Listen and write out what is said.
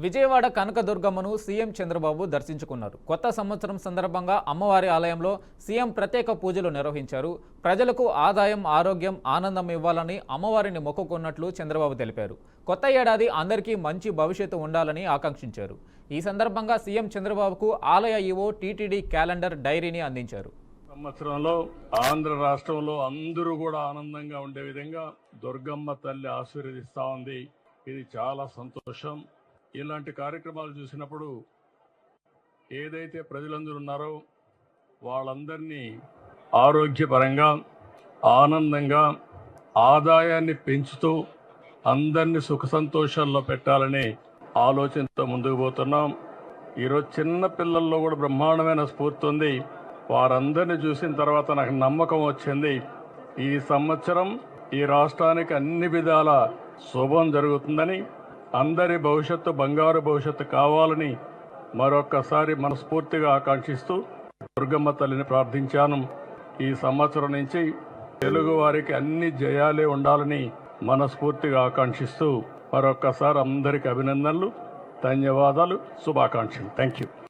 Vijayawada కనకదుర్గమ్మను CM Chandrababu దర్శించుకున్నారు. కొత్త సంవత్సరం సందర్భంగా అమ్మవారి ఆలయంలో సీఎం ప్రత్యేక పూజలు నిర్వహించారు. ప్రజలకు ఆదాయం, ఆరోగ్యం, ఆనందం ఇవ్వాలని అమ్మవారిని మొక్కుకున్నట్లు చంద్రబాబు తెలిపారు. కొత్త ఏడాది అందరికీ మంచి భవిష్యత్తు ఉండాలని ఆకాంక్షించారు. ఈ సందర్భంగా సీఎం చంద్రబాబుకు ఆలయ ఈవో టీటీడీ క్యాలెండర్ డైరీని అందించారు. సంవత్సరంలో ఆంధ్ర రాష్ట్రంలో అందరూ కూడా ఆనందంగా ఉండే విధంగా దుర్గమ్మ తల్లి ఆశీర్వదిస్తా ఉంది. ఇది చాలా సంతోషం. ఇలాంటి కార్యక్రమాలు చూసినప్పుడు ఏదైతే ప్రజలందరూ ఉన్నారో వాళ్ళందరినీ ఆరోగ్యపరంగా, ఆనందంగా, ఆదాయాన్ని పెంచుతూ అందరినీ సుఖ సంతోషాల్లో పెట్టాలనే ఆలోచనతో ముందుకు పోతున్నాం. ఈరోజు చిన్న పిల్లల్లో కూడా బ్రహ్మాండమైన స్ఫూర్తి ఉంది. వారందరినీ చూసిన తర్వాత నాకు నమ్మకం వచ్చింది, ఈ సంవత్సరం ఈ రాష్ట్రానికి అన్ని విధాల శుభం జరుగుతుందని, అందరి భవిష్యత్తు బంగారు భవిష్యత్తు కావాలని మరొక్కసారి మనస్ఫూర్తిగా ఆకాంక్షిస్తూ దుర్గమ్మ తల్లిని ప్రార్థించాను. ఈ సంవత్సరం నుంచి తెలుగు వారికి అన్ని జయాలే ఉండాలని మనస్ఫూర్తిగా ఆకాంక్షిస్తూ మరొక్కసారి అందరికి అభినందనలు, ధన్యవాదాలు, శుభాకాంక్షలు. Thank you.